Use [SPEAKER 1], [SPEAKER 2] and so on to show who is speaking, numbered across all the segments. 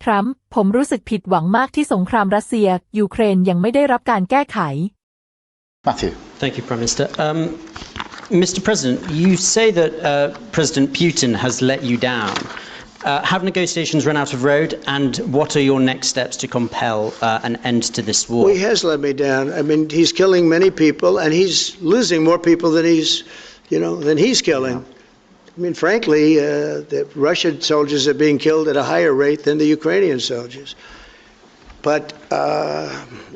[SPEAKER 1] ทรัมป์ผมรู้สึกผิดหวังมากที่สงครามรัสเซียยูเครนยังไม่ได้รับการแก้ไข
[SPEAKER 2] Matthew.
[SPEAKER 3] Thank you, Prime Minister. Mr. President, you say that President Putin has let you down. Have negotiations run out of road, and what are your next steps to compel an end to this war?
[SPEAKER 4] Well, he has let me down. I mean, he's killing many people, and he's losing more people than he's killing. I mean, frankly, the Russian soldiers are being killed at a higher rate than the Ukrainian soldiers. But,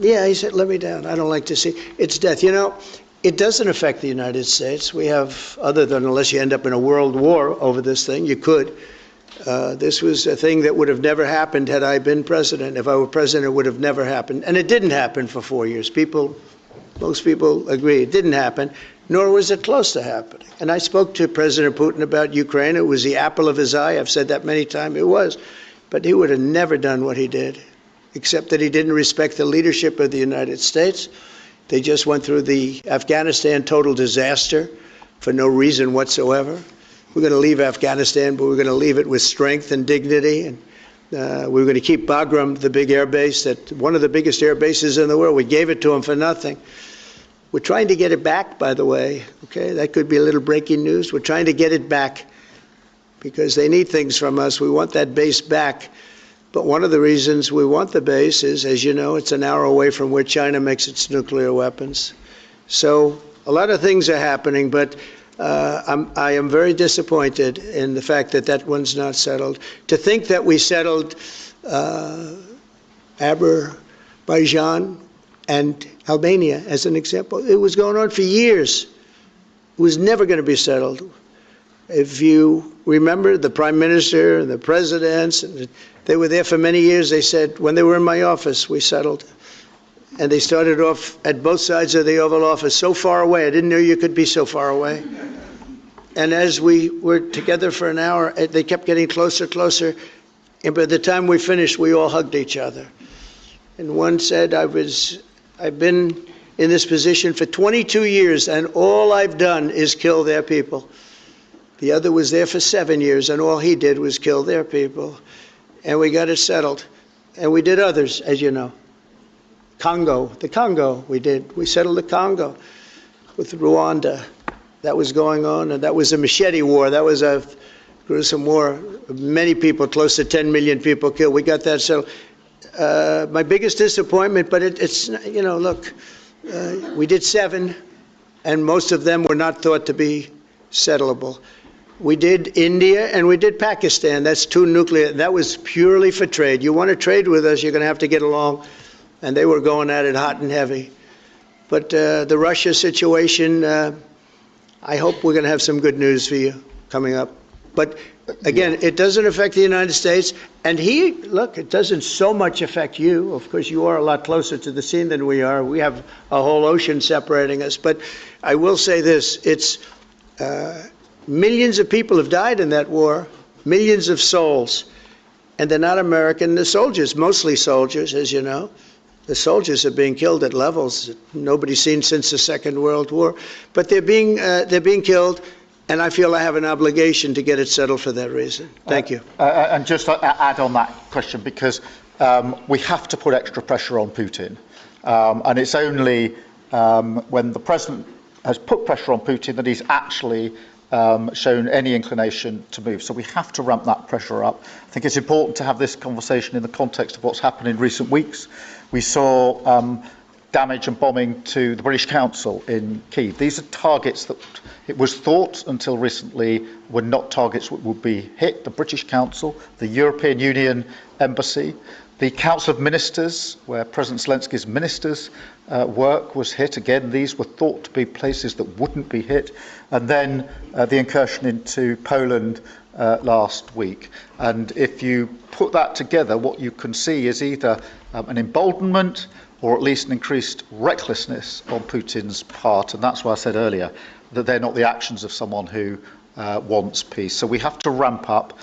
[SPEAKER 4] yeah, he said, let me down. I don't like to see it's death. You know, it doesn't affect the United States. We have, other than unless you end up in a world war over this thing, you could. This was a thing that would have never happened had I been president. If I were president, it would have never happened. And it didn't happen for 4 years. Most people agree it didn't happen, nor was it close to happening. And I spoke to President Putin about Ukraine. It was the apple of his eye. I've said that many times. It was. But he would have never done what he did, except that he didn't respect the leadership of the United States. They just went through the Afghanistan total disaster for no reason whatsoever. We're going to leave Afghanistan, but we're going to leave it with strength and dignity. And we're going to keep Bagram, the big air base, one of the biggest air bases in the world. We gave it to him for nothing. We're trying to get it back, by the way. Okay, that could be a little breaking news. We're trying to get it back because they need things from us. We want that base back. But one of the reasons we want the base is, as you know, it's an hour away from where China makes its nuclear weapons. So a lot of things are happening, but I am very disappointed in the fact that that one's not settled. To think that we settled Azerbaijan and Albania as an example, it was going on for years. It was never going to be settled. If you remember, the Prime Minister and the presidents, they were there for many years. They said, when they were in my office, we settled. And they started off at both sides of the Oval Office, so far away. I didn't know you could be so far away. And as we were together for an hour, they kept getting closer, closer. And by the time we finished, we all hugged each other. And one said, I've been in this position for 22 years, and all I've done is kill their people. The other was there for 7 years, and all he did was kill their people. And we got it settled. And we did others, as you know. The Congo, we settled the Congo with Rwanda. That was going on, and that was a machete war. That was a gruesome war. Many people, close to 10 million people killed. We got that settled. My biggest disappointment, but it's, look, we did 7, and most of them were not thought to be settleable. We did India and we did Pakistan. That's 2 nuclear. That was purely for trade. You want to trade with us, you're going to have to get along. And they were going at it hot and heavy. But the Russia situation, I hope we're going to have some good news for you coming up. But again, it doesn't affect the United States. And it doesn't so much affect you. Of course, you are a lot closer to the scene than we are. We have a whole ocean separating us. But I will say this, it's millions of people have died in that war, millions of souls. And they're not American, they're soldiers, mostly soldiers, as you know. The soldiers are being killed at levels that nobody's seen since the Second World War. But they're being killed, and I feel I have an obligation to get it settled for that reason. Thank you.
[SPEAKER 2] And just to add on that question, because we have to put extra pressure on Putin. And it's only when the President has put pressure on Putin that he's actually shown any inclination to move. So we have to ramp that pressure up. I think it's important to have this conversation in the context of what's happened in recent weeks. We saw damage and bombing to the British Council in Kyiv. These are targets that it was thought until recently were not targets that would be hit. The British Council, the European Union Embassy, the Council of Ministers, where President Zelensky's ministers work was hit. Again, these were thought to be places that wouldn't be hit. And then the incursion into Poland last week. And if you put that together, what you can see is either an emboldenment or at least an increased recklessness on Putin's part. And that's why I said earlier that they're not the actions of someone who wants peace. So we have to ramp up.